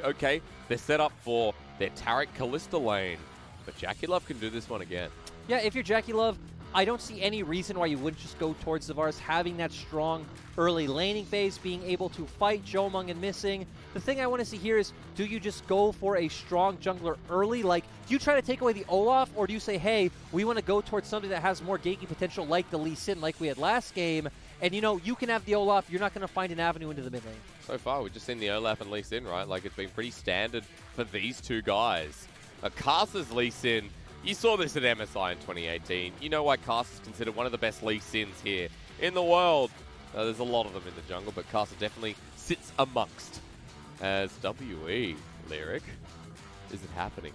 Okay, they're set up for their Taric Kalista lane, but JackeyLove can do this one again. Yeah, if you're JackeyLove, I don't see any reason why you wouldn't just go towards the Varus, having that strong early laning phase, being able to fight Jiumeng and missing. The thing I want to see here is, do you just go for a strong jungler early? Like, do you try to take away the Olaf, or do you say, hey, we want to go towards something that has more ganking potential like the Lee Sin, like we had last game, and you know, you can have the Olaf, you're not going to find an avenue into the mid lane. So far, we've just seen the Olaf and Lee Sin, right? Like, it's been pretty standard for these two guys. Karsa's Lee Sin, you saw this at MSI in 2018. You know why Karsa's considered one of the best Lee Sins here in the world. There's a lot of them in the jungle, but Karsa definitely sits amongst. As WE, Lyric, is it happening?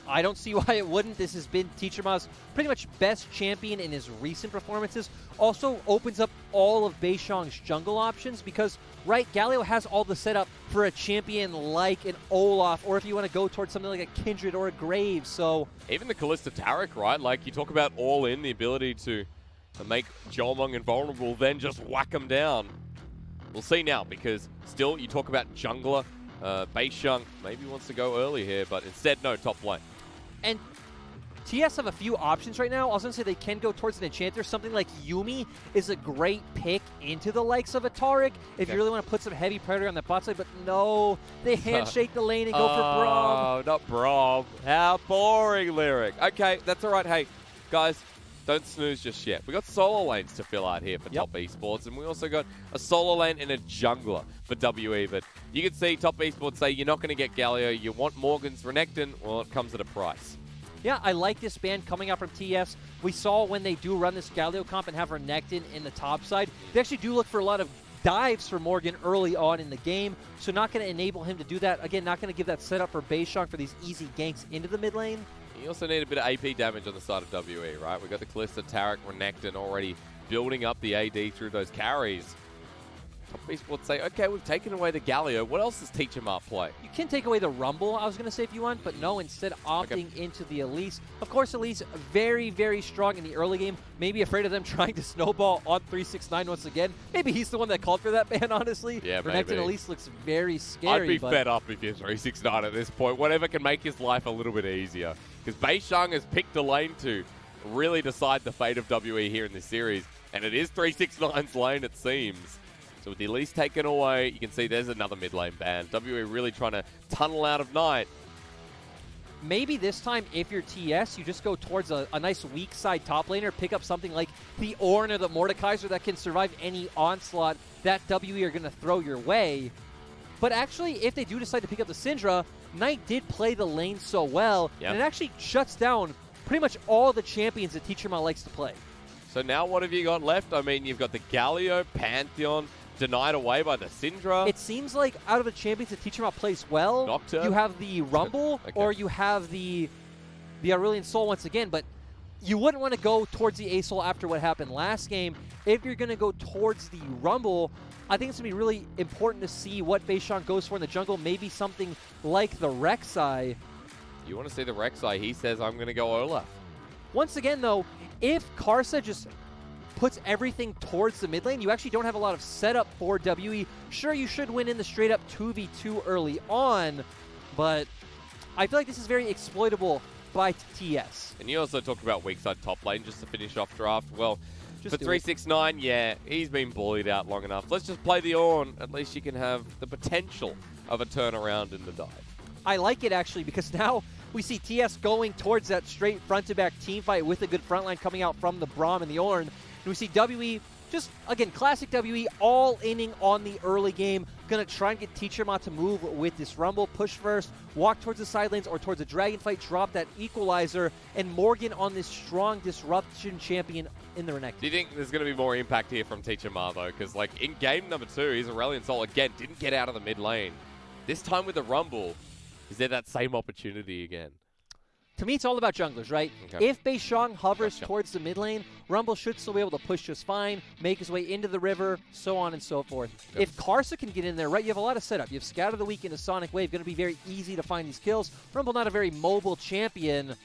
I don't see why it wouldn't. This has been Teacherma's pretty much best champion in his recent performances. Also opens up all of Beishang's jungle options because, right, Galio has all the setup for a champion like an Olaf, or if you want to go towards something like a Kindred or a Graves. So even the Kalista Taric, right? Like, you talk about all in, the ability to make Jiumeng invulnerable, then just whack him down. We'll see now, because still you talk about jungler. Beishang maybe wants to go early here, but instead, no, top lane. And TS have a few options right now. I was going to say they can go towards an enchanter. Something like Yuumi is a great pick into the likes of a Taric if you really want to put some heavy predator on the bot side. But no, they handshake the lane and go for Braum. Oh, not Braum. How boring, Lyric. Okay, that's all right. Hey, guys, don't snooze just yet. We got solo lanes to fill out here for Top Esports, and we also got a solo lane and a jungler for WE. But you can see Top Esports say you're not going to get Galio. You want Morgan's Renekton. Well, it comes at a price. Yeah, I like this ban coming out from TS. We saw when they do run this Galio comp and have Renekton in the top side, they actually do look for a lot of dives for Morgan early on in the game, so not going to enable him to do that. Again, not going to give that setup for Beishang for these easy ganks into the mid lane. You also need a bit of AP damage on the side of WE, right? We've got the Kalista, Taric, Renekton already building up the AD through those carries. Top Esports say, okay, we've taken away the Galio. What else does Teacherma play? You can take away the Rumble, I was going to say, if you want, but no, instead opting into the Elise. Of course, Elise, very, very strong in the early game. Maybe afraid of them trying to snowball on 369 once again. Maybe he's the one that called for that ban, honestly. Yeah, Renekton maybe. Elise looks very scary. I'd be fed up if you're 369 at this point. Whatever can make his life a little bit easier. Because Beishang has picked a lane to really decide the fate of WE here in this series. And it is 369's lane, it seems. So with the Elise taken away, you can see there's another mid lane ban. WE really trying to tunnel out of night. Maybe this time, if you're TS, you just go towards a nice weak side top laner, pick up something like the Ornn or the Mordekaiser that can survive any onslaught that WE are going to throw your way. But actually, if they do decide to pick up the Syndra, Knight did play the lane so well, and it actually shuts down pretty much all the champions that Teacherma likes to play. So now what have you got left? I mean, you've got the Galio, Pantheon, denied away by the Syndra. It seems like out of the champions that Teacherma plays well, Nocturne? You have the Rumble or you have the Aurelion Soul once again, but you wouldn't want to go towards the A-Soul after what happened last game. If you're going to go towards the Rumble, I think it's going to be really important to see what Beishang goes for in the jungle. Maybe something like the Rek'Sai. You want to see the Rek'Sai? He says, I'm going to go Olaf. Once again, though, if Karsa just puts everything towards the mid lane, you actually don't have a lot of setup for WE. Sure, you should win in the straight-up 2v2 early on, but I feel like this is very exploitable by TS. And you also talked about weak side top lane just to finish off draft. Well, just for 369, yeah, he's been bullied out long enough. Let's just play the Ornn. At least you can have the potential of a turnaround in the dive. I like it, actually, because now we see TS going towards that straight front-to-back team fight with a good front line coming out from the Braum and the Ornn. And we see WE, just, again, classic WE, all-inning on the early game. Going to try and get Teacherma to move with this Rumble, push first, walk towards the side lanes or towards a Dragon fight, drop that Equalizer, and Morgan on this strong disruption champion in the Renekton. Do you think there's going to be more impact here from Teacherma, though? Because, like, in game number 2, his Aurelion Soul, again, didn't get out of the mid lane. This time with the Rumble, is there that same opportunity again? To me, it's all about junglers, right? Okay. If Beishang hovers towards the mid lane, Rumble should still be able to push just fine, make his way into the river, so on and so forth. Yep. If Karsa can get in there, right, you have a lot of setup. You have Scout of the Week into Sonic Wave, going to be very easy to find these kills. Rumble not a very mobile champion.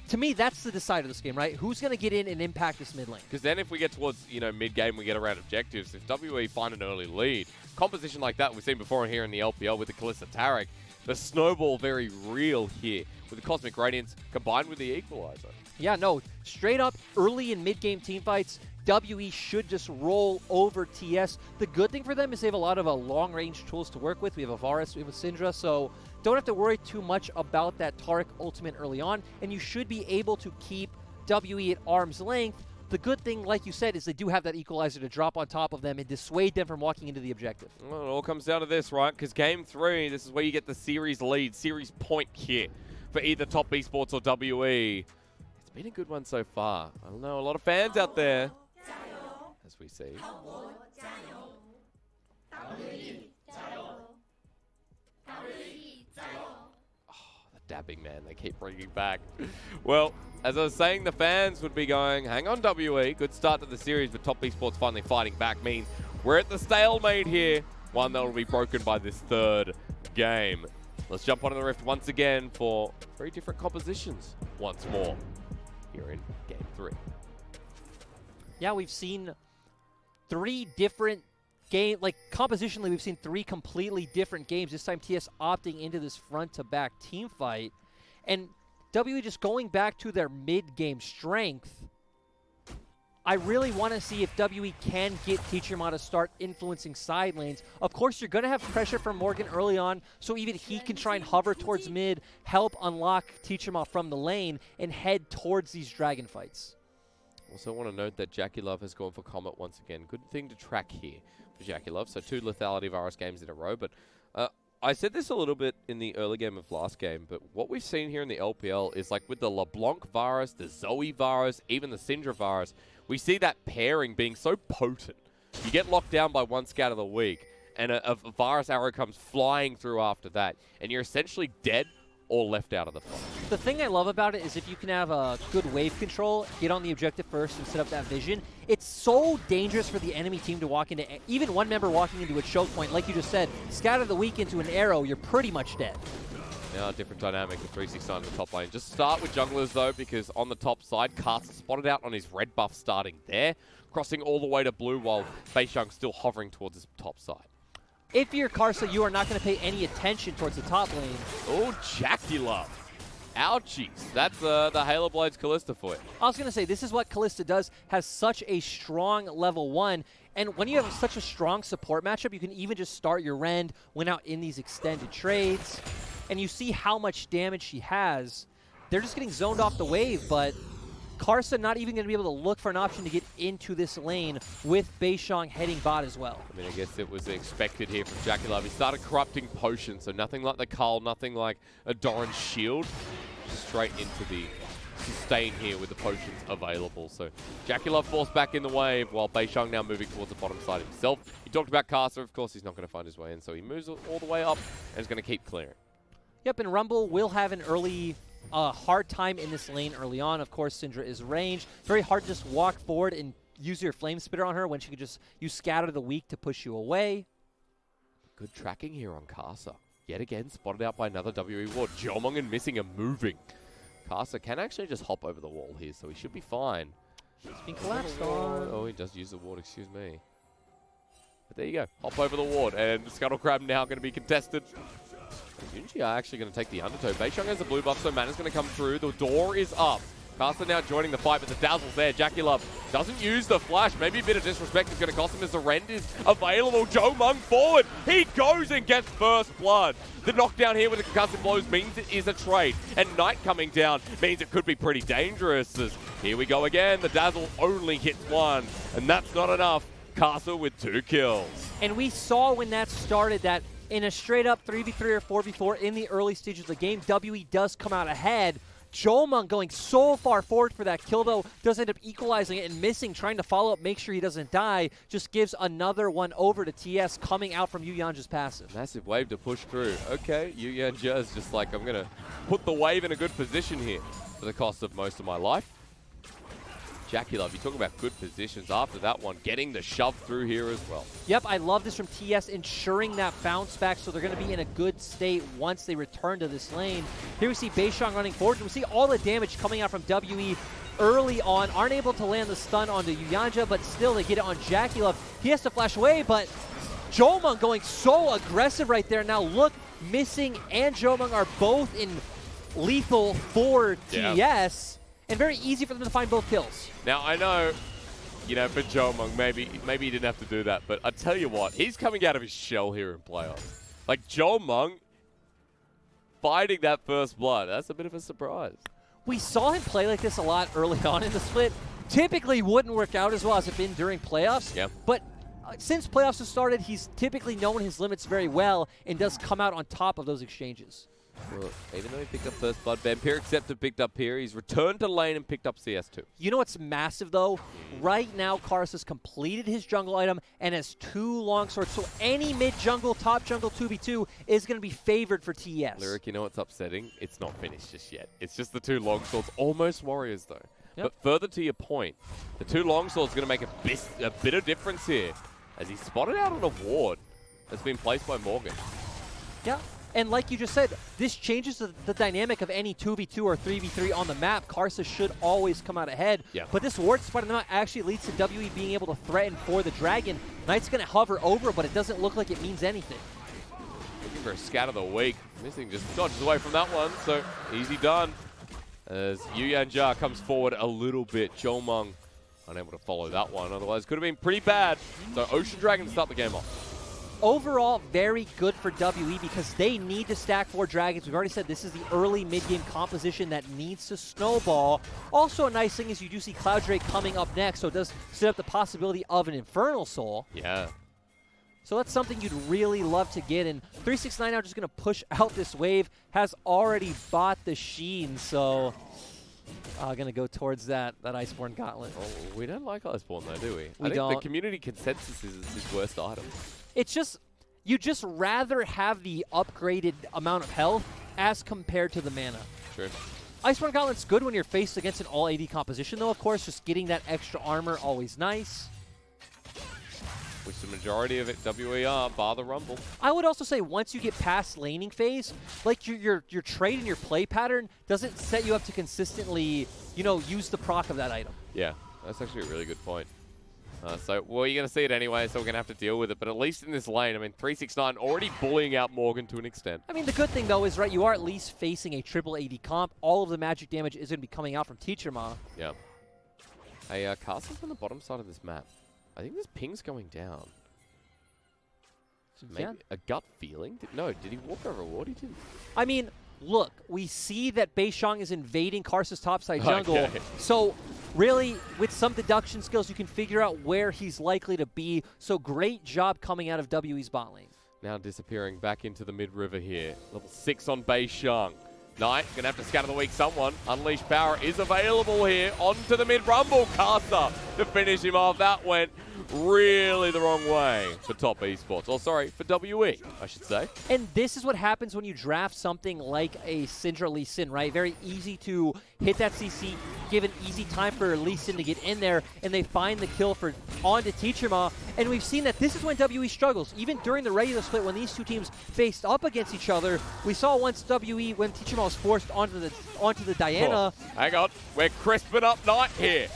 to me, that's the decider of this game, right? Who's going to get in and impact this mid lane? Because then if we get towards, mid-game, we get around objectives. If WE find an early lead, composition like that we've seen before here in the LPL with the Kalista Taric, the snowball very real here with the Cosmic Radiance combined with the Equalizer. Yeah, no, straight up early in mid-game teamfights, WE should just roll over TS. The good thing for them is they have a lot of long-range tools to work with. We have a Varus, we have a Syndra, so don't have to worry too much about that Taric ultimate early on, and you should be able to keep WE at arm's length. The good thing, like you said, is they do have that Equalizer to drop on top of them and dissuade them from walking into the objective. Well, it all comes down to this, right? Because Game 3, this is where you get the series lead, series point here for either Top Esports or WE. It's been a good one so far. I don't know, a lot of fans out there, as we see. Dabbing, man, they keep bringing back. Well, as I was saying, the fans would be going, hang on, WE, good start to the series, but Top Esports finally fighting back means we're at the stalemate here, one that will be broken by this third game. Let's jump onto the Rift once again for very different compositions once more here in Game 3. Yeah, we've seen 3 different compositionally, we've seen 3 completely different games. This time, TS opting into this front-to-back team fight. And WE just going back to their mid-game strength. I really want to see if WE can get Teacherma to start influencing side lanes. Of course, you're going to have pressure from Morgan early on, so even he can try and hover towards mid, help unlock Teacherma from the lane, and head towards these dragon fights. Also want to note that JackeyLove has gone for Comet once again. Good thing to track here for JackeyLove. So 2 Lethality Varus games in a row. But I said this a little bit in the early game of last game, but what we've seen here in the LPL is like with the LeBlanc Varus, the Zoe Varus, even the Syndra Varus, we see that pairing being so potent. You get locked down by one scout of the week, and a Varus arrow comes flying through after that, and you're essentially dead or left out of the fight. The thing I love about it is if you can have a good wave control, get on the objective first and set up that vision, it's so dangerous for the enemy team to walk into, even one member walking into a choke point, like you just said, scatter the weak into an arrow, you're pretty much dead. Now a different dynamic with 369 in the top lane. Just start with junglers though, because on the top side, Karsa spotted out on his red buff starting there, crossing all the way to blue while Beishang still hovering towards his top side. If you're Karsa, you are not going to pay any attention towards the top lane. Oh, JackeyLove. Ouchies. That's the Halo Blades Kalista for you. I was going to say, this is what Kalista does, has such a strong level 1. And when you have such a strong support matchup, you can even just start your Rend, win out in these extended trades. And you see how much damage she has. They're just getting zoned off the wave, but Karsa not even going to be able to look for an option to get into this lane with Beishang heading bot as well. I mean, I guess it was expected here from JackeyLove. He started corrupting potions, so nothing like the Cull, nothing like a Doran's shield. Straight into the sustain here with the potions available. So JackeyLove forced back in the wave while Beishang now moving towards the bottom side himself. He talked about Karsa, of course he's not going to find his way in, so he moves all the way up and is going to keep clearing. Yep, and Rumble will have an early hard time in this lane early on. Of course, Syndra is ranged. Very hard to just walk forward and use your Flame Spitter on her when she could just use Scatter the Weak to push you away. Good tracking here on Karsa. Yet again, spotted out by another WE ward. Jiumeng and missing and moving. Karsa can actually just hop over the wall here, so he should be fine. He's been collapsed on. Oh, he does use the ward, excuse me. But there you go. Hop over the ward, and Scuttle Crab now going to be contested. Syuyanjia are actually going to take the undertow. Beishang has the blue buff, so Mana's going to come through. The door is up. Karsa now joining the fight, but the dazzle's there. JackeyLove doesn't use the flash. Maybe a bit of disrespect is going to cost him as the Rend is available. Jiumeng forward. He goes and gets first blood. The knockdown here with the concussive blows means it is a trade. And Knight coming down means it could be pretty dangerous. As here we go again. The dazzle only hits one. And that's not enough. Karsa with 2 kills. And we saw when that started that in a straight-up 3v3 or 4v4 in the early stages of the game, WE does come out ahead. Jiumeng going so far forward for that kill, though, does end up equalizing it and missing, trying to follow up, make sure he doesn't die, just gives another one over to TS coming out from Syuyanjia's passive. Massive wave to push through. Okay, Syuyanjia is just like, I'm going to put the wave in a good position here for the cost of most of my life. JackeyLove, you talk about good positions after that one, getting the shove through here as well. Yep, I love this from TS, ensuring that bounce back so they're going to be in a good state once they return to this lane. Here we see Beishang running forward, and we see all the damage coming out from WE early on. Aren't able to land the stun onto Syuyanjia, but still they get it on JackeyLove. He has to flash away, but Jiumeng going so aggressive right there. Now look, Missing and Jiumeng are both in lethal for TS, and very easy for them to find both kills. Now, I know, you know, for Jiumeng, maybe he didn't have to do that, but I tell you what, he's coming out of his shell here in playoffs. Like, Jiumeng fighting that first blood, that's a bit of a surprise. We saw him play like this a lot early on in the split. Typically wouldn't work out as well as it been during playoffs, but since playoffs have started, he's typically known his limits very well and does come out on top of those exchanges. Well, even though he picked up first blood, Vampire Accepted picked up here. He's returned to lane and picked up CS2. You know what's massive, though? Right now, Karsa's completed his jungle item and has 2 longswords, so any mid-jungle, top jungle 2v2 is going to be favored for TS. Lyric, you know what's upsetting? It's not finished just yet. It's just the 2 longswords, almost warriors, though. But further to your point, the 2 longswords are going to make a bit of difference here, as he's spotted out on a ward that's been placed by Morgan. Yeah. And like you just said, this changes the dynamic of any 2v2 or 3v3 on the map. Karsa should always come out ahead. But this ward spot on the map actually leads to WE being able to threaten for the dragon. Knight's going to hover over, but it doesn't look like it means anything. Looking for a scat of the week. Missing just dodges away from that one, so easy done. As Syuyanjia comes forward a little bit. Jiumeng unable to follow that one, otherwise could have been pretty bad. So Ocean Dragon start the game off. Overall, very good for WE because they need to stack 4 dragons. We've already said this is the early mid-game composition that needs to snowball. Also, a nice thing is you do see Cloud Drake coming up next, so it does set up the possibility of an Infernal Soul. Yeah. So that's something you'd really love to get, and 369 now just going to push out this wave, has already bought the Sheen, so going to go towards that Iceborne Gauntlet. Oh, we don't like Iceborne though, do we? We I don't. think the community consensus is it's his worst item. It's just, you just rather have the upgraded amount of health as compared to the mana. True. Iceborne Gauntlet's good when you're faced against an all AD composition though, of course. Just getting that extra armor, always nice. Which the majority of it WER, bar the Rumble. I would also say once you get past laning phase, like your trade and your play pattern doesn't set you up to consistently, you know, use the proc of that item. Yeah, that's actually a really good point. Well, you're going to see it anyway, so we're going to have to deal with it. But at least in this lane, I mean, 369 already bullying out Morgan to an extent. I mean, the good thing, though, is, right, you are at least facing a triple AD comp. All of the magic damage is going to be coming out from Teacherma. Yeah. Hey, Karsa's on the bottom side of this map. I think this ping's going down. Maybe a gut feeling? Did he walk over a ward? He didn't. I mean, look, we see that Beishang is invading Karsa's topside jungle. Okay. So, really, with some deduction skills, you can figure out where he's likely to be. So, great job coming out of WE's bot lane. Now disappearing back into the mid-river here. Level 6 on Beishang. Knight gonna have to scatter the weak someone. Unleashed Power is available here. Onto the mid-rumble. Karsa to finish him off. That went really the wrong way for top esports. Oh, sorry, for WE, I should say. And this is what happens when you draft something like a Syndra Lee Sin, right? Very easy to hit that CC, give an easy time for Lee Sin to get in there, and they find the kill for onto Teacherma. And we've seen that this is when WE struggles. Even during the regular split, when these two teams faced up against each other, we saw once WE, when Teacherma was forced onto the Diana. Oh, hang on, we're crisping up Knight here.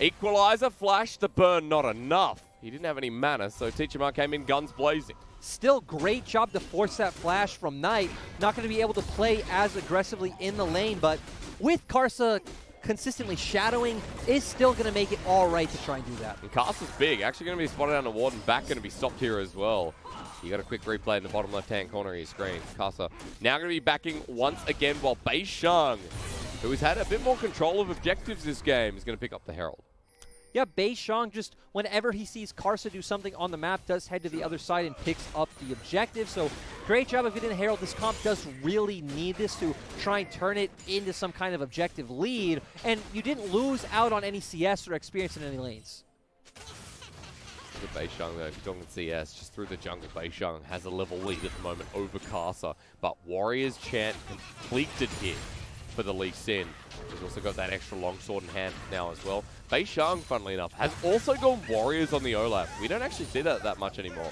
Equalizer, flash, the burn, not enough. He didn't have any mana, so Teacherma came in guns blazing. Still, great job to force that flash from Knight. Not going to be able to play as aggressively in the lane, but with Karsa consistently shadowing, is still going to make it all right to try and do that. And Karsa's big. Actually going to be spotted on the ward and back going to be stopped here as well. You got a quick replay in the bottom left-hand corner of your screen. Karsa now going to be backing once again, while Beishang, who has had a bit more control of objectives this game, is going to pick up the Herald. Yeah, Beishang just, whenever he sees Karsa do something on the map, does head to the other side and picks up the objective. So, great job of getting the Herald. This comp does really need this to try and turn it into some kind of objective lead. And you didn't lose out on any CS or experience in any lanes. Look at Beishang though, if you're talking CS, just through the jungle, Beishang has a level lead at the moment over Karsa. But Warriors chant completed here. for the Lee Sin. He's also got that extra longsword in hand now as well. Beishang, funnily enough, has also gone Warriors on the Olaf. We don't actually see that much anymore.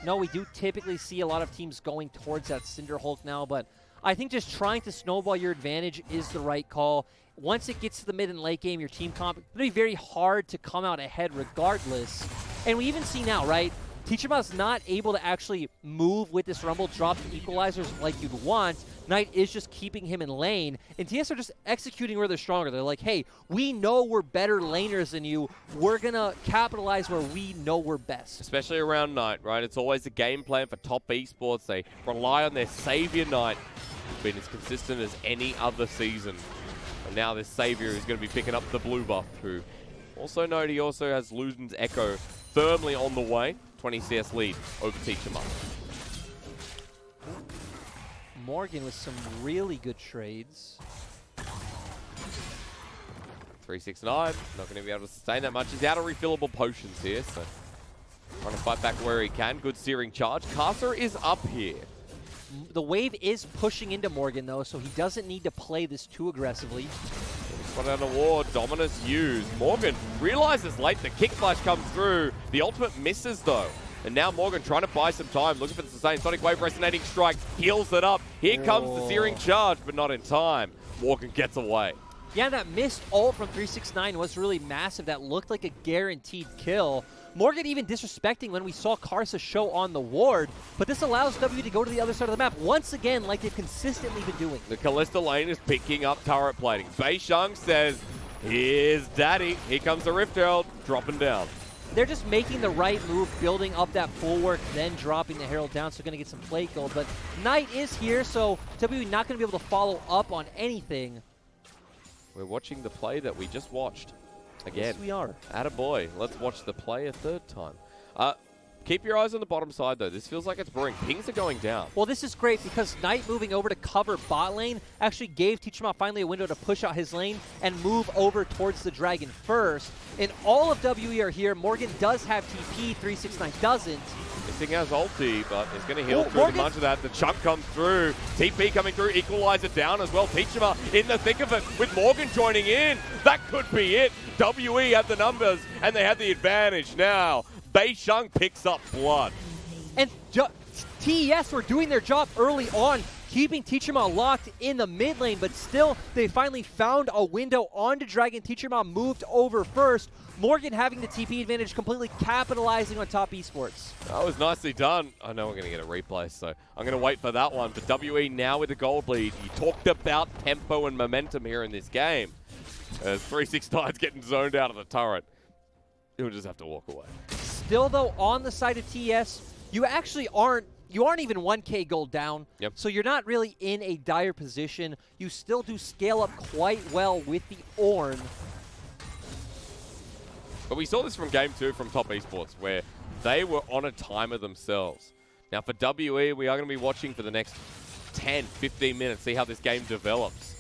No, we do typically see a lot of teams going towards that Cinder Hulk now, but I think just trying to snowball your advantage is the right call. Once it gets to the mid and late game, your team comp, it's going to be very hard to come out ahead regardless. And we even see now, right? Teacherma's not able to actually move with this Rumble, drop the equalizers like you'd want. Knight is just keeping him in lane, and TS are just executing where they're stronger. They're like, hey, we know we're better laners than you. We're going to capitalize where we know we're best. Especially around Knight, right? It's always the game plan for top esports. They rely on their savior Knight, being as consistent as any other season. And now this savior is going to be picking up the blue buff, who also note he also has Luden's Echo firmly on the way. 20 CS lead over Teacherma. Morgan with some really good trades. 369, not going to be able to sustain that much. He's out of refillable potions here, so trying to fight back where he can. Good searing charge. Karsa is up here. The wave is pushing into Morgan, though, so he doesn't need to play this too aggressively. Spot out a ward, Dominus used. Morgan realizes late the kick flash comes through. The ultimate misses though. And now Morgan trying to buy some time, looking for the sustained Sonic Wave resonating strike, heals it up. Here comes the searing charge, but not in time. Morgan gets away. Yeah, that missed ult from 369 was really massive. That looked like a guaranteed kill. Morgan even disrespecting when we saw Karsa show on the ward, but this allows W to go to the other side of the map once again like they've consistently been doing. The Kalista lane is picking up turret plating. Beishang says, here's daddy. Here comes the Rift Herald, dropping down. They're just making the right move, building up that bulwark, then dropping the Herald down, so going to get some plate gold. But Knight is here, so W not going to be able to follow up on anything. We're watching the play that we just watched. Again. Yes, we are. Attaboy. Let's watch the play a third time. Keep your eyes on the bottom side, though. This feels like it's brewing. Pings are going down. Well, this is great because Knight moving over to cover bot lane actually gave Teacherma finally a window to push out his lane and move over towards the Dragon first. And all of WE are here. Morgan does have TP, 369 doesn't. Missing has ulti, but he's going to heal through the bunch of that. The chunk comes through. TP coming through. Equalizer down as well. Teacherma in the thick of it with Morgan joining in. That could be it. WE have the numbers, and they have the advantage now. Beishang picks up blood. And TES were doing their job early on, keeping Teacherma locked in the mid lane, but still, they finally found a window onto Dragon. Teacherma moved over first. Morgan having the TP advantage, completely capitalizing on top esports. That was nicely done. I know we're going to get a replay, so I'm going to wait for that one. But WE now with the gold lead. You talked about tempo and momentum here in this game. As 369's getting zoned out of the turret. He'll just have to walk away. Still, though, on the side of TS, you actually aren't even 1k gold down, so you're not really in a dire position. You still do scale up quite well with the Ornn. But we saw this from Game 2 from Top Esports, where they were on a timer themselves. Now for WE, we are going to be watching for the next 10, 15 minutes, see how this game develops.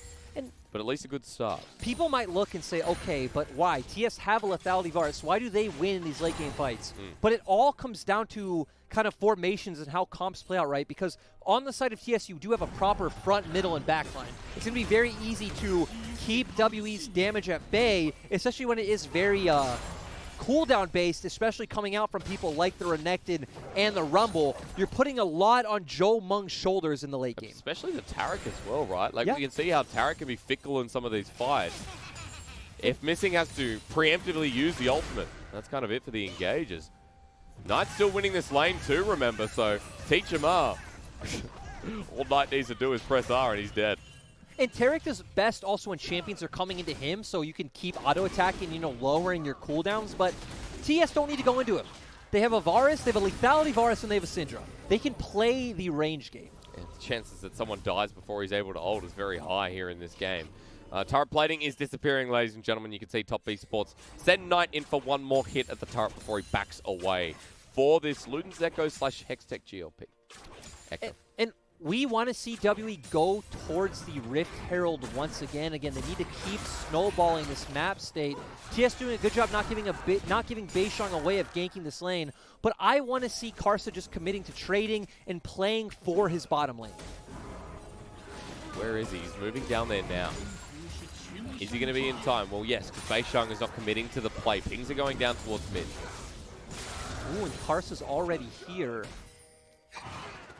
But at least a good start. People might look and say, okay, but why? TS have a lethality Varus. Why do they win in these late game fights? But it all comes down to kind of formations and how comps play out, right? Because on the side of TS, you do have a proper front, middle, and back line. It's going to be very easy to keep WE's damage at bay, especially when it is very cooldown based, especially coming out from people like the Renekton and the Rumble. You're putting a lot on Jiumeng's shoulders in the late game. Especially the Taric as well, right? Like we can see how Taric can be fickle in some of these fights. If Missing has to preemptively use the ultimate, that's kind of it for the engages. Knight's still winning this lane too, remember, so Teacherma. All Knight needs to do is press R and he's dead. And Taric does best also when champions are coming into him, so you can keep auto-attacking, lowering your cooldowns, but TS don't need to go into him. They have a Varus, they have a lethality Varus, and they have a Syndra. They can play the range game. And the chances that someone dies before he's able to ult is very high here in this game. Turret plating is disappearing, ladies and gentlemen. You can see Top Esports send Knight in for one more hit at the turret before he backs away for this Luden's Echo / Hextech GLP. Echo. And we want to see WE go towards the Rift Herald once again. Again, they need to keep snowballing this map state. TS doing a good job not giving Beishang a way of ganking this lane, but I want to see Karsa just committing to trading and playing for his bottom lane. Where is he? He's moving down there now. Is he going to be in time? Well, yes, because Beishang is not committing to the play. Pings are going down towards mid. Ooh, and Karsa's already here.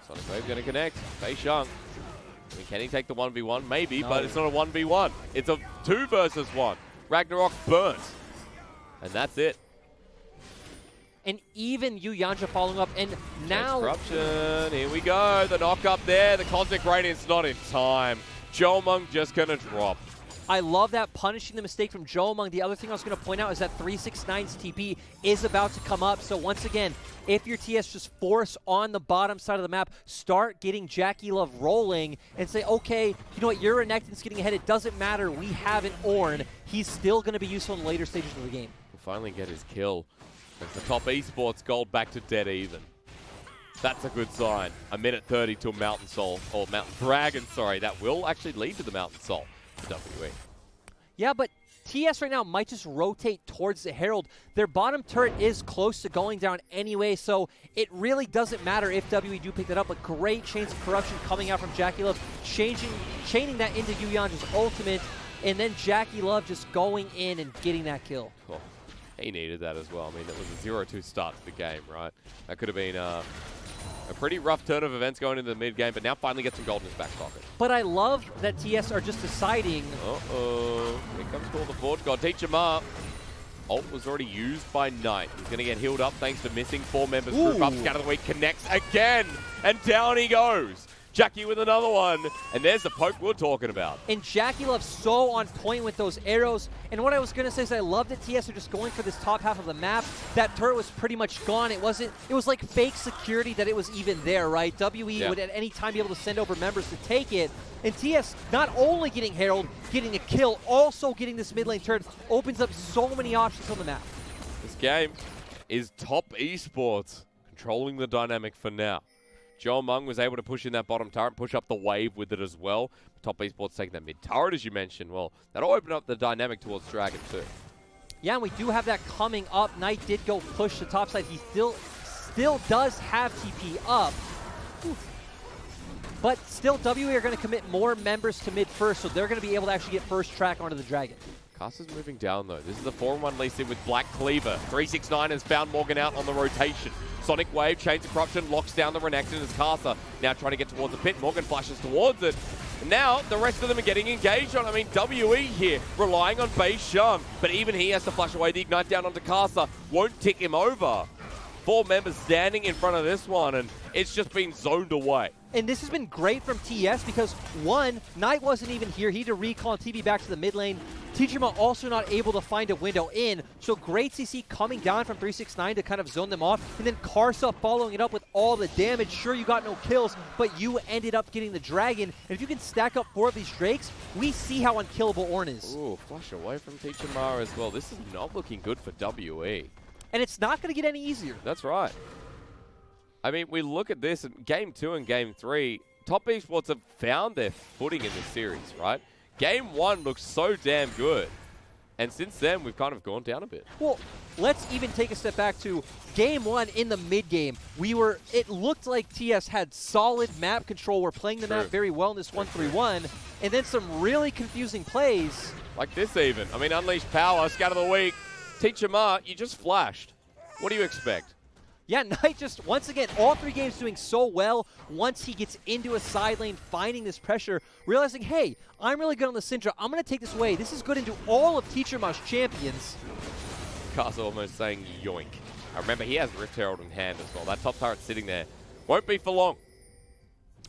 Sonic Wave going to connect. Beishang. I mean, can he take the 1v1? Maybe, No. but it's not a 1v1. It's a 2 versus 1. Ragnarok burnt. And that's it. And even Syuyanjia following up, and now... Corruption, here we go. The knock up there. The Cosmic Radiant's not in time. Jiumeng just going to drop. I love that, punishing the mistake from Jiumeng. The other thing I was going to point out is that 369's TP is about to come up. So once again, if your TS just force on the bottom side of the map, start getting JackeyLove rolling and say, okay, you know what, your Renekton's getting ahead. It doesn't matter. We have an Ornn. He's still going to be useful in the later stages of the game. We'll finally get his kill. As the top esports gold back to dead even. That's a good sign. A minute 30 to a Mountain Soul, or Mountain Dragon, sorry. That will actually lead to the Mountain Soul for WE. Yeah, but TS right now might just rotate towards the Herald. Their bottom turret is close to going down anyway, so it really doesn't matter if WE do pick that up. But great chains of corruption coming out from JackeyLove, chaining that into Syuyanjia's ultimate, and then JackeyLove just going in and getting that kill. Oh, he needed that as well. I mean, it was a 0-2 start to the game, right? That could have been a pretty rough turn of events going into the mid-game, but now finally gets some gold in his back pocket. But I love that TS are just deciding... Uh-oh. Here comes Call the Forge God. Teacherma. Ult was already used by Knight. He's going to get healed up thanks to missing 4 members. Group up, Scatter the Week connects again, and down he goes. Jackie with another one, and there's the poke we're talking about. And JackeyLove so on point with those arrows. And what I was going to say is I love that TS are just going for this top half of the map. That turret was pretty much gone. It was like fake security that it was even there, right? WE would at any time be able to send over members to take it. And TS not only getting Herald, getting a kill, also getting this mid lane turret, opens up so many options on the map. This game is top esports controlling the dynamic for now. Jiumeng was able to push in that bottom turret, push up the wave with it as well. Top esports taking that mid turret, as you mentioned. Well, that'll open up the dynamic towards Dragon too. Yeah, and we do have that coming up. Knight did go push the top side. He still does have TP up. But still, WE are going to commit more members to mid first, so they're going to be able to actually get first track onto the Dragon. Karsa's moving down though. This is the 4-1 Lee Sin with Black Cleaver. 369 has found Morgan out on the rotation. Sonic Wave, Chains of Corruption, locks down the Renekton as Karsa now trying to get towards the pit. Morgan flashes towards it. And now the rest of them are getting engaged on. I mean, WE here relying on Beishang, but even he has to flash away. The Ignite down onto Karsa won't tick him over. 4 members standing in front of this one, and it's just been zoned away. And this has been great from TS because, one, Knight wasn't even here. He had to recall and TP back to the mid lane. Teacherma also not able to find a window in. So great CC coming down from 369 to kind of zone them off. And then Karsa following it up with all the damage. Sure, you got no kills, but you ended up getting the Dragon. And if you can stack up 4 of these Drakes, we see how unkillable Ornn is. Ooh, flush away from Teacherma as well. This is not looking good for WE. And it's not going to get any easier. That's right. I mean, we look at this in Game 2 and Game 3. Top esports have found their footing in this series, right? Game 1 looks so damn good. And since then, we've kind of gone down a bit. Well, let's even take a step back to Game 1 in the mid-game. It looked like TS had solid map control. We're playing the map very well in this 1-3-1. And then some really confusing plays. Like this even. I mean, Unleashed Power, Scatter the Week. Teacherma, you just flashed. What do you expect? Yeah, Knight just, once again, all 3 games doing so well. Once he gets into a side lane, finding this pressure, realizing, hey, I'm really good on the Syndra. I'm going to take this away. This is good into all of Teacherma's champions. Karsa almost saying yoink. I remember he has Rift Herald in hand as well. That top turret sitting there. Won't be for long.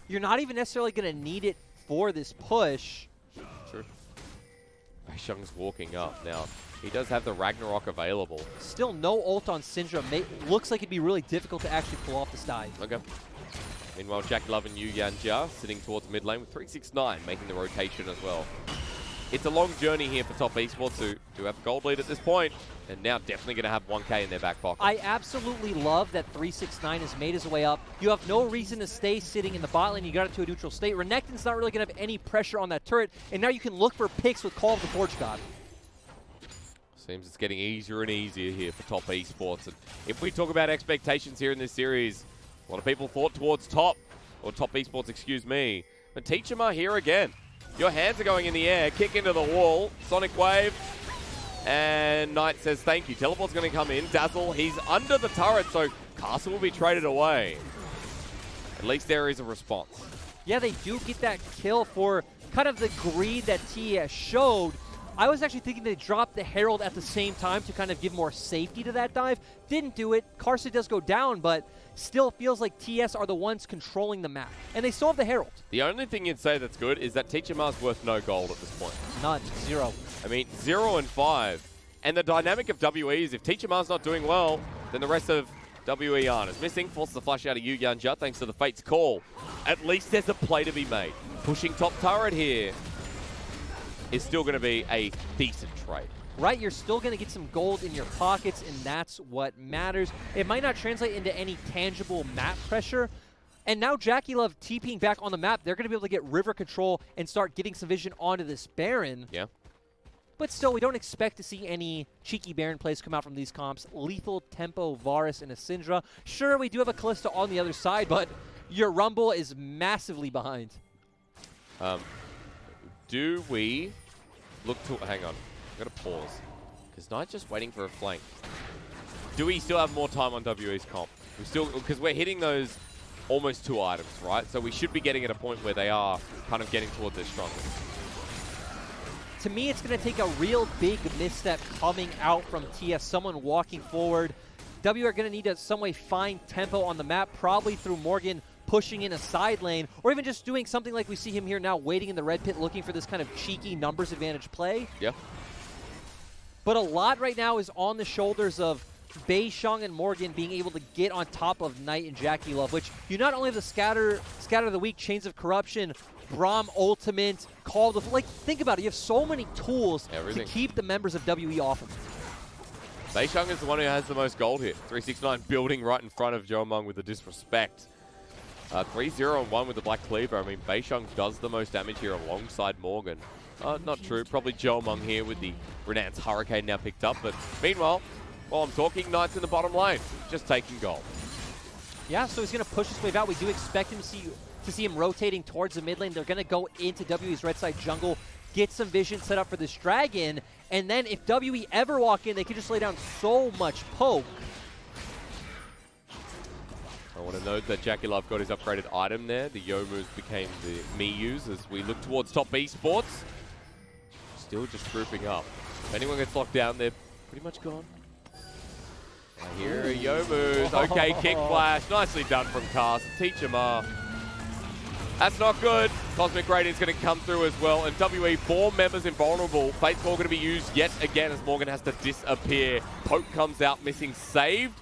You're not even necessarily going to need it for this push. True. Beishang's walking up now. He does have the Ragnarok available. Still no ult on Syndra. Looks like it'd be really difficult to actually pull off this dive. Okay. Meanwhile, JackeyLove and Syuyanjia sitting towards mid lane with 369 making the rotation as well. It's a long journey here for top esports who do have a gold lead at this point, and now definitely going to have 1K in their back pocket. I absolutely love that 369 has made his way up. You have no reason to stay sitting in the bot lane. You got it to a neutral state. Renekton's not really going to have any pressure on that turret, and now you can look for picks with Call of the Forge God. Seems it's getting easier and easier here for top esports. And if we talk about expectations here in this series, a lot of people thought towards top, or top esports, excuse me. But Teacherma here again. Your hands are going in the air, kick into the wall, Sonic Wave, and Knight says thank you. Teleport's going to come in. Dazzle, he's under the turret, so Karsa will be traded away. At least there is a response. Yeah, they do get that kill for kind of the greed that TS showed. I was actually thinking they dropped the Herald at the same time to kind of give more safety to that dive. Didn't do it. Karsa does go down, but still feels like TS are the ones controlling the map. And they still have the Herald. The only thing you'd say that's good is that Teacherma's worth no gold at this point. None. 0. I mean, 0 and 5. And the dynamic of WE is if Teacherma's not doing well, then the rest of WE aren't. As missing, forces the flush out of Syuyanjia thanks to the Fate's call. At least there's a play to be made. Pushing top turret here is still going to be a decent trade. Right, you're still going to get some gold in your pockets, and that's what matters. It might not translate into any tangible map pressure. And now JackeyLove TPing back on the map, they're going to be able to get river control and start getting some vision onto this Baron. Yeah. But still, we don't expect to see any cheeky Baron plays come out from these comps. Lethal, Tempo, Varus, and a Syndra. Sure, we do have a Kalista on the other side, but your Rumble is massively behind. Do we look to... Hang on. I'm going to pause. Because Knight's just waiting for a flank. Do we still have more time on WE's comp? We still... Because we're hitting those almost 2 items, right? So we should be getting at a point where they are kind of getting towards their strongest. To me, it's going to take a real big misstep coming out from TS, someone walking forward. W are going to need to some way find tempo on the map, probably through Morgan pushing in a side lane, or even just doing something like we see him here now, waiting in the red pit, looking for this kind of cheeky numbers advantage play. Yeah. But a lot right now is on the shoulders of Beishang and Morgan being able to get on top of Knight and JackeyLove, which you not only have the Scatter of the Weak, Chains of Corruption, Braum Ultimate, Call the... Like, think about it. You have so many tools to keep the members of WE off of it. Beishang is the one who has the most gold here. 369 building right in front of Jiumeng with the disrespect. 3-0-1 with the Black Cleaver. I mean, Beishang does the most damage here alongside Morgan. Not true. Probably Jiumeng here with the Renekton's Hurricane now picked up. But meanwhile, while I'm talking, Knight's in the bottom lane, just taking gold. Yeah, so he's going to push his wave out. We do expect him to see him rotating towards the mid lane. They're going to go into WE's red side jungle, get some vision set up for this dragon, and then if WE ever walk in, they can just lay down so much poke. I want to note that JackeyLove got his upgraded item there. The Yomus became the Miyus as we look towards top esports. Still just grouping up. If anyone gets locked down, they're pretty much gone. I hear a Yomus. Okay, kick flash. Nicely done from Karsa. Teacherma. That's not good. Cosmic Radiant's going to come through as well. And WE, 4 members invulnerable. Fate's Call going to be used yet again as Morgan has to disappear. Poke comes out missing, saved.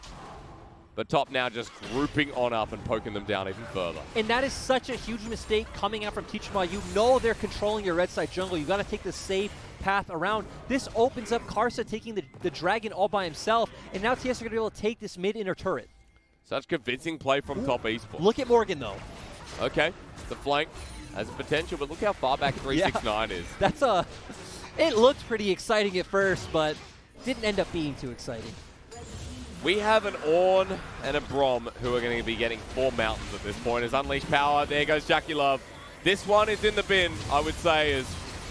But top now just grouping on up and poking them down even further. And that is such a huge mistake coming out from Teacherma. You know they're controlling your red side jungle. You got to take the safe path around. This opens up Karsa taking the dragon all by himself. And now TS are going to be able to take this mid inner turret. Such convincing play from top esports. Look at Morgan, though. Okay, the flank has potential, but look how far back 369 is. That's it looked pretty exciting at first, but didn't end up being too exciting. We have an Ornn and a Braum who are going to be getting 4 mountains at this point. As Unleashed Power, there goes JackeyLove. This one is in the bin, I would say, as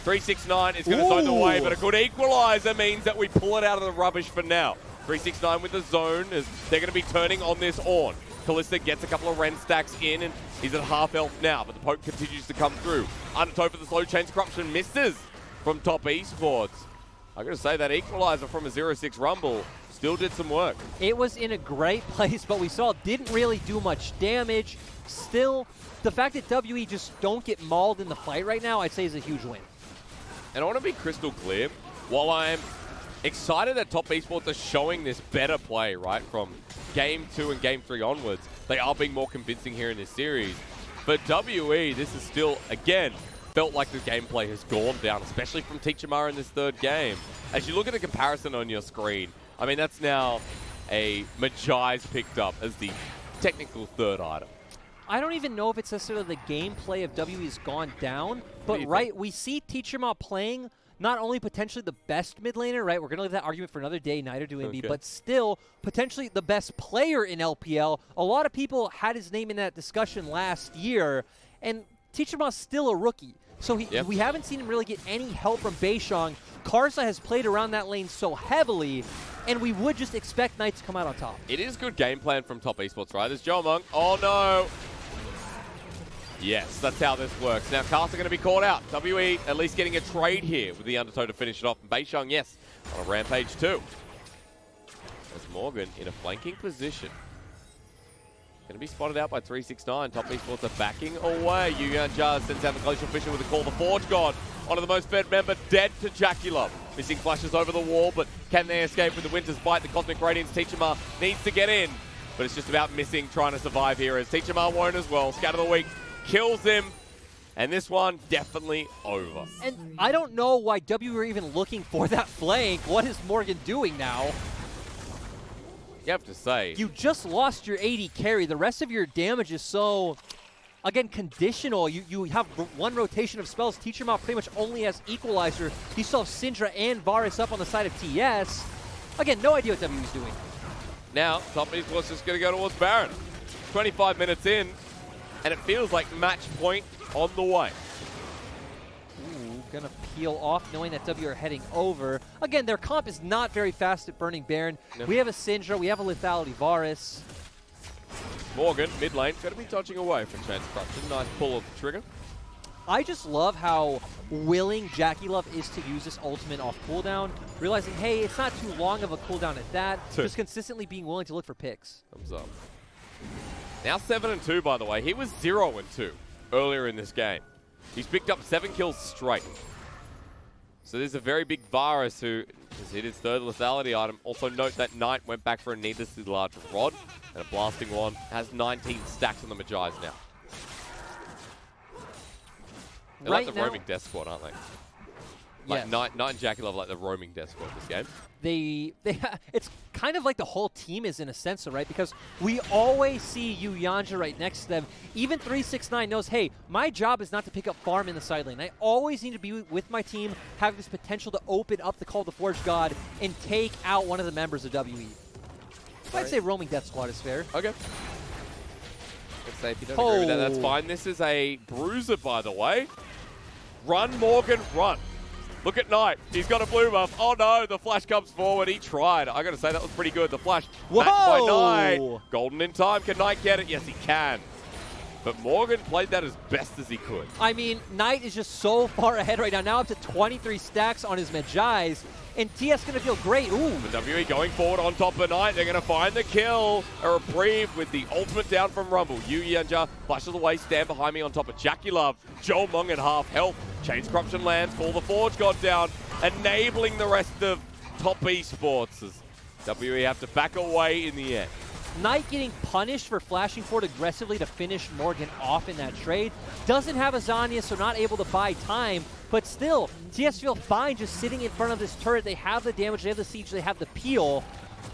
369 is going to zone the way, but a good equalizer means that we pull it out of the rubbish for now. 369 with the zone as they're going to be turning on this Ornn. Kalista gets a couple of Ren stacks in, and he's at half health now, but the poke continues to come through. Undertow for the slow chains corruption misses from top esports. I got to say, that equalizer from a 0-6 Rumble still did some work. It was in a great place, but we saw it didn't really do much damage. Still, the fact that WE just don't get mauled in the fight right now, I'd say is a huge win. And I want to be crystal clear, while I'm excited that top esports are showing this better play, right, from Game 2 and Game 3 onwards, they are being more convincing here in this series. But WE, this is still, again, felt like the gameplay has gone down, especially from Teacherma in this 3rd game. As you look at the comparison on your screen, I mean, that's now a Magi's picked up as the technical 3rd item. I don't even know if it's necessarily the gameplay of WE has gone down, but right, we see Teacherma playing not only potentially the best mid laner, right? We're going to leave that argument for another day, neither do we, but still potentially the best player in LPL. A lot of people had his name in that discussion last year, and Teacherma's still a rookie. So we haven't seen him really get any help from Beishang. Karsa has played around that lane so heavily, and we would just expect Knight to come out on top. It is good game plan from top esports, right? There's Jiumeng. Oh, no. Yes, that's how this works. Now, Karsa going to be caught out. WE at least getting a trade here with the undertow to finish it off. And Beishang, yes, on a rampage too. As Morgan in a flanking position. Going to be spotted out by 369. Top esports are backing away. Syuyanjia sends out the Glacial Fisher with a call. The Forge God, one of the most fed member, dead to JackeyLove. Missing flashes over the wall, but can they escape with the Winter's Bite? The Cosmic Radiance Teacherma needs to get in. But it's just about missing, trying to survive here as Teacherma won't as well. Scatter the Weak kills him. And this one, definitely over. And I don't know why W were even looking for that flank. What is Morgan doing now? You have to say, you just lost your AD carry. The rest of your damage is so, again, conditional. You have one rotation of spells. Teacherma pretty much only has Equalizer. You still have Syndra and Varus up on the side of TS. Again, no idea what W is doing. Now, top esports just going to go towards Baron. 25 minutes in, and it feels like match point on the way. Gonna peel off knowing that W are heading over. Again, their comp is not very fast at burning Baron. No. We have a Syndra, we have a Lethality Varus. Morgan, mid lane, gonna be dodging away from Chance Corruption. Nice pull of the trigger. I just love how willing JackeyLove is to use this ultimate off cooldown, realizing, hey, it's not too long of a cooldown at that, just consistently being willing to look for picks. Thumbs up. Now 7-2, by the way. He was 0-2 earlier in this game. He's picked up 7 kills straight. So there's a very big Varus who has hit his third lethality item. Also note that Knight went back for a needlessly large rod and a blasting one. Has 19 stacks on the Magi's now. They're like the roaming death squad, aren't they? Like Knight and JackeyLove like the roaming death squad this game. It's kind of like the whole team is in a sense, right? Because we always see Syuyanjia right next to them. Even 369 knows, hey, my job is not to pick up farm in the side lane. I always need to be with my team, have this potential to open up the Call of the Forge God and take out one of the members of WE. I'd say roaming death squad is fair. Okay. Let's say if you don't agree with that, that's fine. This is a bruiser, by the way. Run, Morgan, run. Look at Knight. He's got a blue buff. Oh no, the flash comes forward. He tried. I gotta say, that was pretty good. The flash matched by Knight. Golden in time. Can Knight get it? Yes, he can. But Morgan played that as best as he could. I mean, Knight is just so far ahead right now. Now up to 23 stacks on his Magi's. And TS going to feel great. Ooh. The WE going forward on top of Knight. They're going to find the kill. A reprieve with the ultimate down from Rumble. Syuyanjia flashes away. Stand behind me on top of JackeyLove. Jiumeng at half health. Chains Corruption lands. Call the Forge God down. Enabling the rest of top esports as WE have to back away in the end. Knight getting punished for flashing forward aggressively to finish Morgan off in that trade. Doesn't have a Zanya, so not able to buy time. But still, TS feel fine just sitting in front of this turret. They have the damage, they have the siege, they have the peel.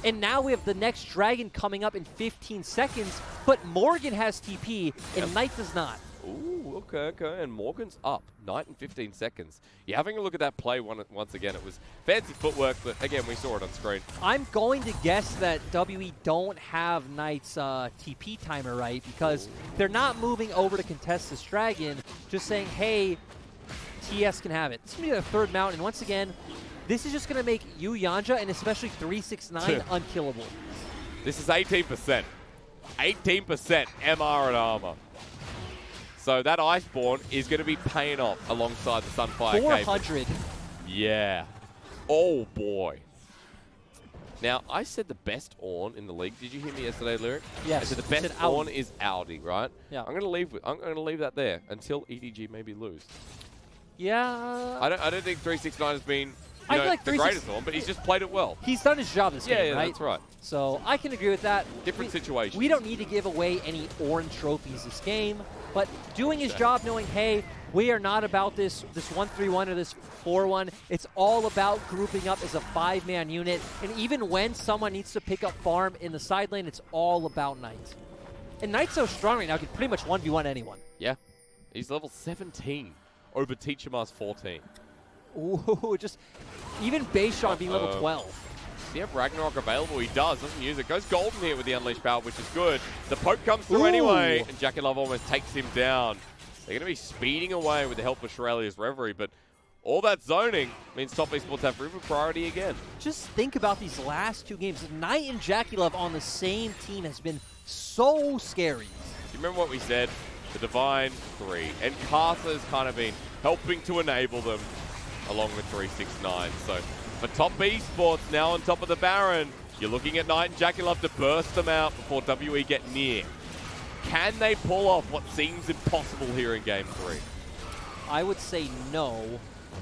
And now we have the next dragon coming up in 15 seconds. But Morgan has TP, and Knight does not. Ooh, okay. And Morgan's up. Knight in 15 seconds. You're having a look at that play once again. It was fancy footwork, but again, we saw it on screen. I'm going to guess that WE don't have Knight's TP timer right because they're not moving over to contest this dragon, just saying, hey, TS can have it. This is going to be the third mountain. And once again, this is just going to make Syuyanjia and especially 369 unkillable. This is 18%. 18% MR and armor. So that Iceborne is going to be paying off alongside the Sunfire 400. Cable. Yeah. Oh, boy. Now, I said the best Ornn in the league. Did you hear me yesterday, Lyric? Yes. I said the best Ornn is Audi, right? Yeah. I'm going to leave that there until EDG maybe lose. Yeah. I don't think 369 has been I feel like the greatest Ornn, but he's just played it well. He's done his job this game, right? Yeah, that's right. So I can agree with that. Different situation. We don't need to give away any Ornn trophies this game, but doing his job, knowing, hey, we are not about this 1-3-1 or this 4-1. It's all about grouping up as a 5-man unit. And even when someone needs to pick up farm in the side lane, it's all about Knight. And Knight's so strong right now, he can pretty much 1v1 anyone. Yeah. He's level 17 over Teacherma's 14. Ooh, just even Beishang being level 12. Does he have Ragnarok available? He does. Doesn't use it. Goes golden here with the Unleashed Power, which is good. The poke comes through anyway, and JackeyLove almost takes him down. They're going to be speeding away with the help of Shirelia's Reverie, but all that zoning means top esports have river priority again. Just think about these last 2 games. Knight and JackeyLove on the same team has been so scary. Do you remember what we said? The Divine 3. And karsa has kind of been helping to enable them along with 369. So for top esports now on top of the Baron, you're looking at Knight and JackeyLove to burst them out before WE get near. Can they pull off what seems impossible here in Game 3? I would say no.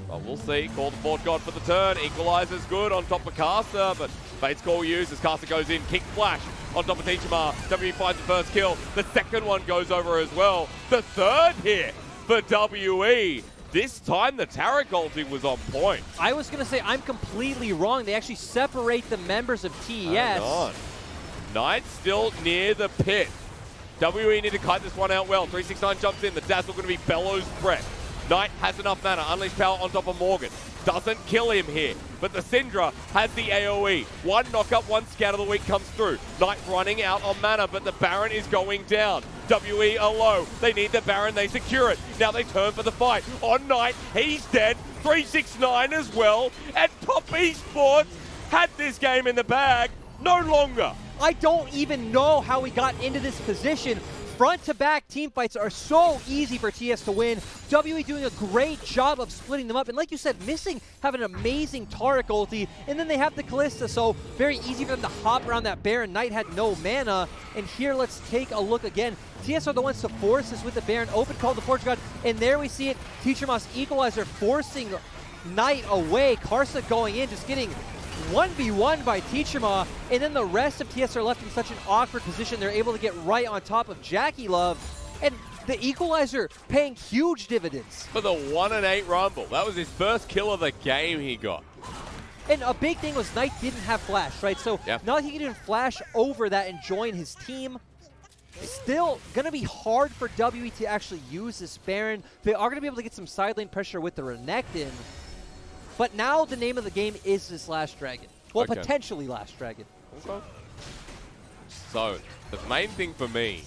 Well, we'll see. Call the Fort God for the turn. Equalizer's good on top of karsa, but Fate's Call used as karsa goes in. Kick flash on top of Teacherma. WE finds the first kill. The second one goes over as well. The third hit for WE. This time the Taric ulti was on point. I was going to say I'm completely wrong. They actually separate the members of TES. Hang on. Knight still near the pit. WE need to kite this one out well. 369 jumps in. The dazzle going to be Bellows Breath. Knight has enough mana. Unleash power on top of Morgan. Doesn't kill him here. But the Syndra has the AoE. One knockup, one scout of the week comes through. Knight running out on mana, but the Baron is going down. WE are low. They need the Baron. They secure it. Now they turn for the fight. On Knight, he's dead. 369 as well. And top esports had this game in the bag. No longer. I don't even know how we got into this position. Front-to-back team fights are so easy for TS to win. WE doing a great job of splitting them up. And like you said, Missing have an amazing Taric ulti. And then they have the Kalista, so very easy for them to hop around that Baron. Knight had no mana. And here, let's take a look again. TS are the ones to force this with the Baron. Open call the Forge God. And there we see it. Teacherma's Equalizer forcing Knight away. Karsa going in, just getting 1v1 by Teacherma, and then the rest of TS are left in such an awkward position. They're able to get right on top of JackeyLove, and the Equalizer paying huge dividends. For the 1-8 Rumble. That was his first kill of the game he got. And a big thing was Knight didn't have flash, right? So now he can even flash over that and join his team. Still going to be hard for WE to actually use this Baron. They are going to be able to get some side lane pressure with the Renekton. But now the name of the game is this Last Dragon. Well, potentially Last Dragon. Okay. So, the main thing for me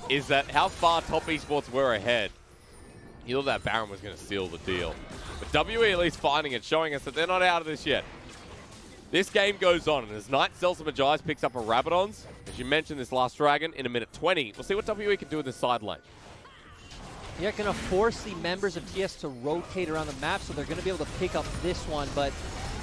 is that how far top esports were ahead. You thought that Baron was going to seal the deal. But WE at least finding it, showing us that they're not out of this yet. This game goes on, and as Knight sells some Agiles, picks up a Rabadons, as you mentioned, this Last Dragon, in a minute 20, we'll see what WE can do in the side lane. Yeah, going to force the members of TS to rotate around the map, so they're going to be able to pick up this one. But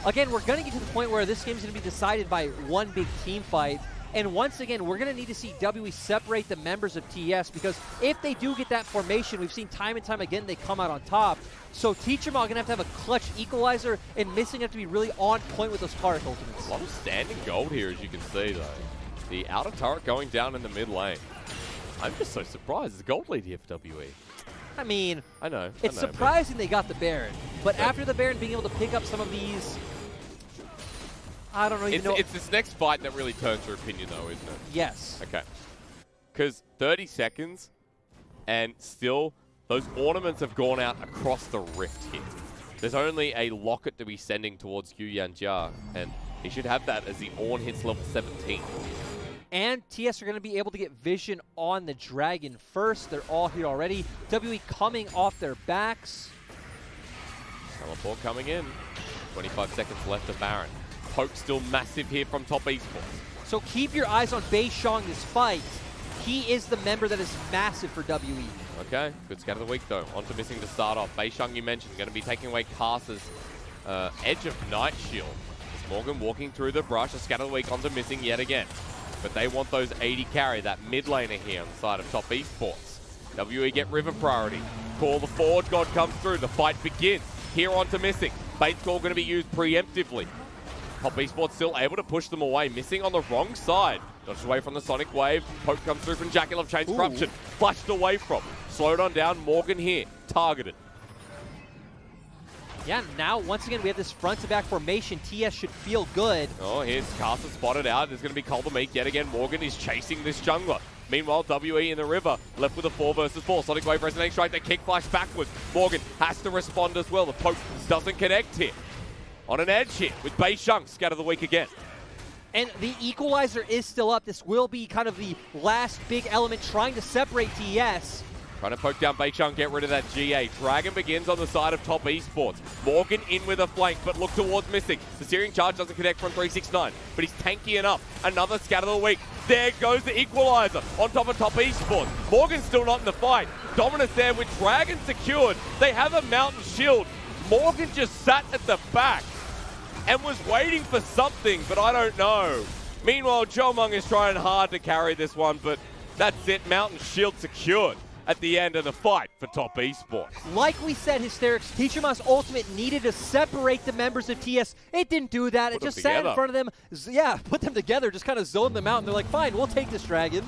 again, we're going to get to the point where this game is going to be decided by one big team fight. And once again, we're going to need to see WE separate the members of TS, because if they do get that formation, we've seen time and time again they come out on top. So Teacherma going to have a clutch Equalizer, and Missing have to be really on point with those Taric ultimates. A lot of standing gold here, as you can see, though. The outer turret going down in the mid lane. I'm just so surprised. It's a gold lead here for WE. I mean, I know. It's surprising they got the Baron, but after the Baron being able to pick up some of these, I don't know. It's this next fight that really turns your opinion, though, isn't it? Yes. Okay. Because 30 seconds, and still those ornaments have gone out across the rift here. There's only a locket to be sending towards Syuyanjia, and he should have that as the Ornn hits level 17. And TS are going to be able to get vision on the Dragon first. They're all here already. WE coming off their backs. Teleport coming in. 25 seconds left of Baron. Poke still massive here from top esports. So keep your eyes on Beishang this fight. He is the member that is massive for WE. Okay, good scout of the week though. On to Missing to start off. Beishang, you mentioned, going to be taking away karsa's Edge of Night Shield. Morgan walking through the brush. A scout of the week onto Missing yet again. But they want those 80 carry, that mid laner here on the side of top esports. WE get river priority. Call the Forge God comes through. The fight begins. Here onto Missing. Bait's Call going to be used preemptively. Top esports still able to push them away. Missing on the wrong side. Dodged away from the Sonic Wave. Poke comes through from JackeyLove. Chains Corruption. Flashed away from. Slowed on down. Morgan here. Targeted. Yeah, now, once again, we have this front-to-back formation. TS should feel good. Oh, here's karsa spotted out. There's going to be Culver Meek yet again. Morgan is chasing this jungler. Meanwhile, WE in the river, left with a 4 versus 4. Sonic Wave resonating strike, they kick flash backwards. Morgan has to respond as well. The poke doesn't connect here. On an edge here with Beishang, scout of the week again. And the Equalizer is still up. This will be kind of the last big element trying to separate TS. Trying to poke down Beishang, get rid of that GA. Dragon begins on the side of top esports. Morgan in with a flank, but look towards missing. The searing charge doesn't connect from 369, but he's tanky enough. Another scatter of the week. There goes the equalizer on top of top esports. Morgan's still not in the fight. Dominus there with Dragon secured. They have a mountain shield. Morgan just sat at the back and was waiting for something, but I don't know. Meanwhile, Jiumeng is trying hard to carry this one, but that's it. Mountain shield secured at the end of the fight for top esports. Like we said, Hysterics, Teacherma's ultimate needed to separate the members of TS. It didn't do that. It just sat in front of them. Yeah, put them together, just kind of zoned them out, and they're like, fine, we'll take this dragon.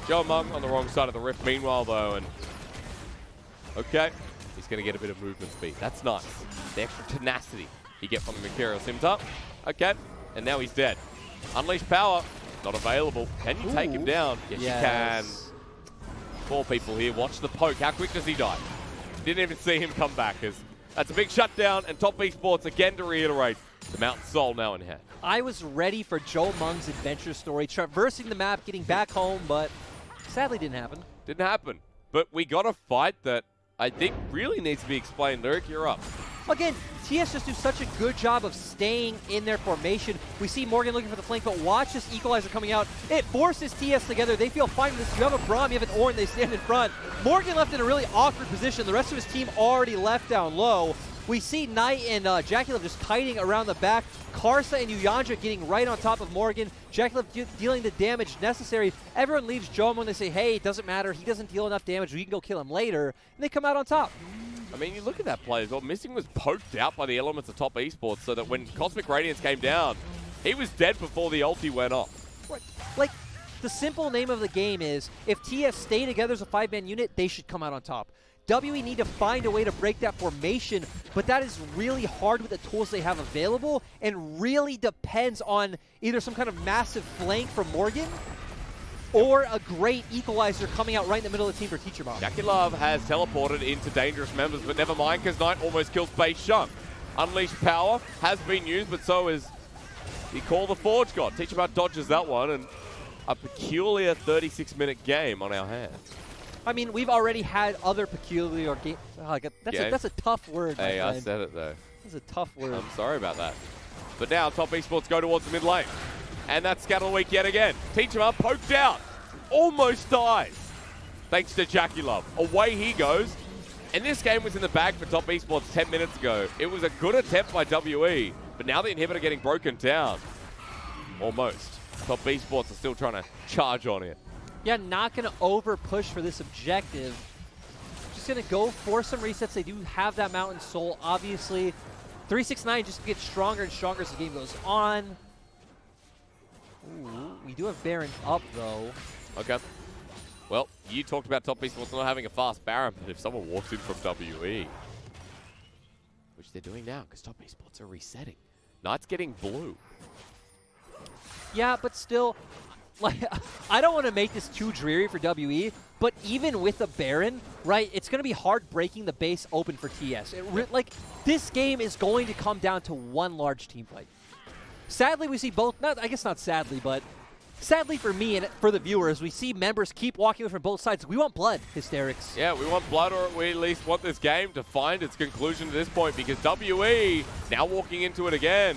Jiumeng on the wrong side of the rift meanwhile, though, and okay, he's going to get a bit of movement speed. That's nice. The extra tenacity you get from the Mercurial Scimitar. Okay, and now he's dead. Unleashed power, not available. Can you take him down? Yes, you can. 4 people here. Watch the poke. How quick does he die? Didn't even see him come back. That's a big shutdown, and top esports, again to reiterate, the Mountain Soul now in hand. I was ready for Jiumeng's adventure story, traversing the map, getting back home, but sadly didn't happen. Didn't happen. But we got a fight that I think really needs to be explained. Lyric, you're up. Again, TS just do such a good job of staying in their formation. We see Morgan looking for the flank, but watch this equalizer coming out. It forces TS together. They feel fine with this. You have a Braum, you have an Ornn, they stand in front. Morgan left in a really awkward position. The rest of his team already left down low. We see Knight and JackeyLove just kiting around the back. Karsa and Syuyanjia getting right on top of Morgan. JackeyLove dealing the damage necessary. Everyone leaves Jiumeng when they say, hey, it doesn't matter. He doesn't deal enough damage. We can go kill him later. And they come out on top. I mean, you look at that play as well. Missing was poked out by the elements of top esports so that when Cosmic Radiance came down, he was dead before the ulti went off. Right. Like, the simple name of the game is, if TS stay together as a 5-man unit, they should come out on top. WE need to find a way to break that formation, but that is really hard with the tools they have available and really depends on either some kind of massive flank from Morgan or a great equalizer coming out right in the middle of the team for Teacherma. JackeyLove has teleported into dangerous members, but never mind, because Knight almost kills Beishang. Unleashed power has been used, but so is the Call the Forge God. Teacherma dodges that one, and a peculiar 36-minute game on our hands. I mean, we've already had other peculiar games. Oh, that's a tough word, Hey, I said it, though. That's a tough word. I'm sorry about that. But now top esports go towards the mid lane. And that's Scuttle Week yet again. Teacherma poked out. Almost dies. Thanks to JackeyLove. Away he goes. And this game was in the bag for top esports 10 minutes ago. It was a good attempt by WE. But now the inhibitor getting broken down. Almost. Top esports are still trying to charge on it. Yeah, not going to over push for this objective. Just going to go for some resets. They do have that Mountain Soul, obviously. 369 just gets stronger and stronger as the game goes on. Ooh, we do have Baron up, though. Okay. Well, you talked about top esports not having a fast Baron, but if someone walks in from WE, which they're doing now, because top esports are resetting. Knight's getting blue. Yeah, but still, like, I don't want to make this too dreary for WE, but even with a Baron, right, it's going to be hard breaking the base open for TS. Like, this game is going to come down to one large team fight. Sadly, we see both, I guess not sadly, but sadly for me and for the viewers, we see members keep walking away from both sides. We want blood, Hysterics. Yeah, we want blood, or we at least want this game to find its conclusion to this point, because WE now walking into it again.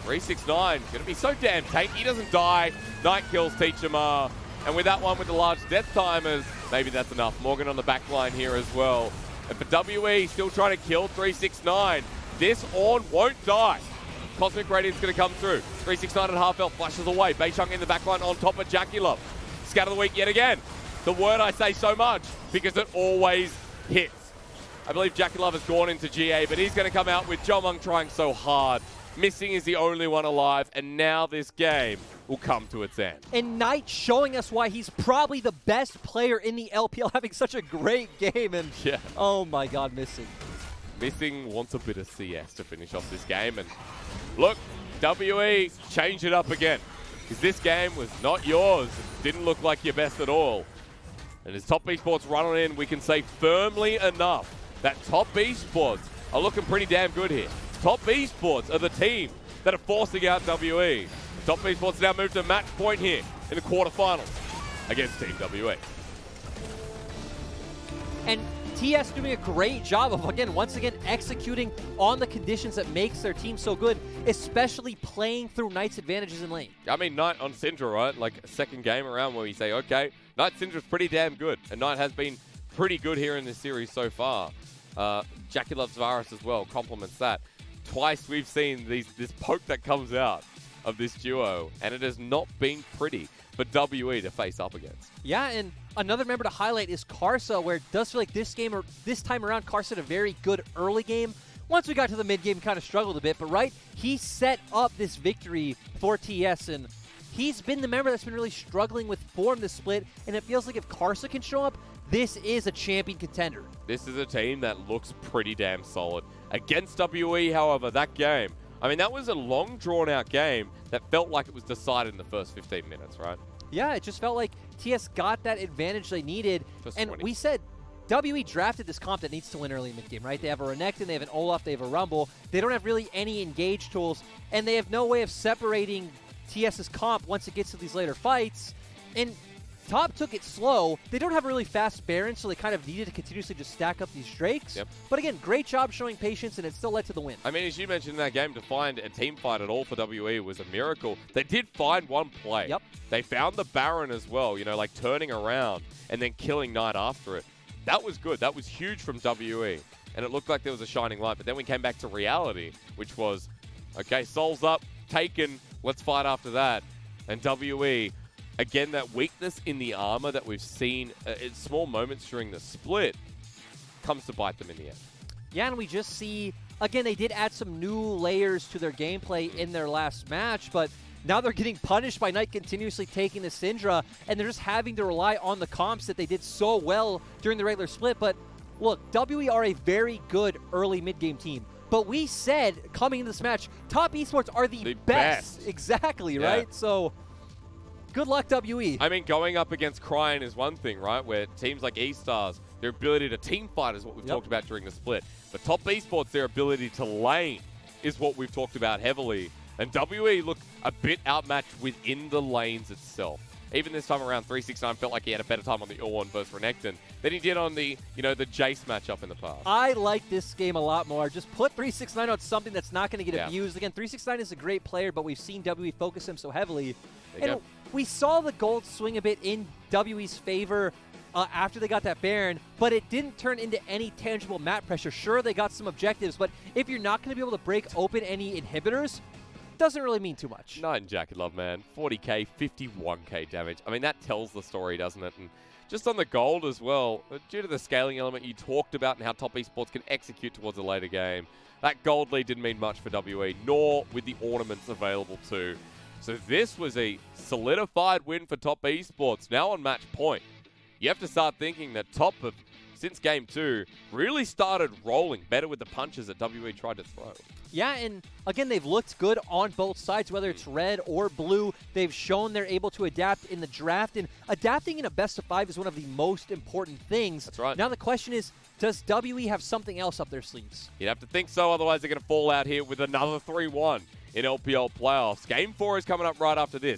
369 going to be so damn tanky. He doesn't die. Knight kills Teacherma. And with that one with the large death timers, maybe that's enough. Morgan on the back line here as well. And for WE, still trying to kill 369. This Ornn won't die. Cosmic Radiance going to come through. 369 at half health, flashes away. Beishang in the backline on top of JackeyLove. Scatter the week yet again. The word I say so much because it always hits. I believe JackeyLove has gone into GA, but he's going to come out with Jiumeng trying so hard. Missing is the only one alive, and now this game will come to its end. And Knight showing us why he's probably the best player in the LPL, having such a great game, and yeah. Oh my god, Missing. Missing wants a bit of CS to finish off this game, and look, WE, change it up again, because this game was not yours. It didn't look like your best at all. And as top esports run on in, we can say firmly enough that top esports are looking pretty damn good here. Top esports are the team that are forcing out WE. Top esports now move to match point here in the quarterfinals against Team WE. And TS doing a great job of, once again, executing on the conditions that makes their team so good, especially playing through Knight's advantages in lane. I mean, Knight on Syndra, right? Like a second game around where we say, okay, Knight Syndra's pretty damn good. And Knight has been pretty good here in this series so far. JackeyLove's Varus as well complements that. Twice we've seen this poke that comes out of this duo, and it has not been pretty for WE to face up against. Yeah, and another member to highlight is Karsa, where it does feel like this time around, Karsa had a very good early game. Once we got to the mid game, kind of struggled a bit, but he set up this victory for TS, and he's been the member that's been really struggling with form this split, and it feels like if Karsa can show up, this is a champion contender. This is a team that looks pretty damn solid. Against WE, however, that game, I mean, that was a long, drawn-out game that felt like it was decided in the first 15 minutes, right? Yeah, it just felt like TS got that advantage they needed. Just and 20. We said WE drafted this comp that needs to win early mid-game, right? They have a Renekton, they have an Olaf, they have a Rumble. They don't have really any engage tools, and they have no way of separating TS's comp once it gets to these later fights. And Top took it slow. They don't have a really fast Baron, so they kind of needed to continuously just stack up these Drakes. Yep. But again, great job showing patience, and it still led to the win. I mean, as you mentioned in that game, to find a team fight at all for WE was a miracle. They did find one play. Yep. They found the Baron as well, like turning around and then killing Knight after it. That was good. That was huge from WE. And it looked like there was a shining light. But then we came back to reality, which was, okay, Soul's up, taken, let's fight after that. And WE, again, that weakness in the armor that we've seen in small moments during the split comes to bite them in the end. Yeah, and we just see, again, they did add some new layers to their gameplay in their last match, but now they're getting punished by Knight continuously taking the Syndra, and they're just having to rely on the comps that they did so well during the regular split. But look, WE are a very good early mid-game team. But we said, coming into this match, Top Esports are the best. Exactly, yeah. Right? So good luck, WE. I mean, going up against Cryin is one thing, right? Where teams like E-Stars, their ability to team fight is what we've talked about during the split. But Top Esports, their ability to lane is what we've talked about heavily. And WE look a bit outmatched within the lanes itself. Even this time around, 369 felt like he had a better time on the Ornn versus Renekton than he did on the, the Jace matchup in the past. I like this game a lot more. Just put 369 on something that's not going to get abused. Again, 369 is a great player, but we've seen WE focus him so heavily. And we saw the gold swing a bit in WE's favor after they got that Baron, but it didn't turn into any tangible map pressure. Sure, they got some objectives, but if you're not going to be able to break open any inhibitors, doesn't really mean too much. Knight and JackeyLove, man. 40k, 51k damage. I mean, that tells the story, doesn't it? And just on the gold as well, due to the scaling element you talked about and how Top Esports can execute towards a later game, that gold lead didn't mean much for WE, nor with the ornaments available too. So this was a solidified win for Top Esports. Now on match point, you have to start thinking that Top have, since game 2, really started rolling better with the punches that WE tried to throw. Yeah, and again, they've looked good on both sides, whether it's red or blue. They've shown they're able to adapt in the draft, and adapting in a best-of-5 is one of the most important things. That's right. Now the question is, does WE have something else up their sleeves? You'd have to think so, otherwise they're going to fall out here with another 3-1 in LPL playoffs. Game 4 is coming up right after this.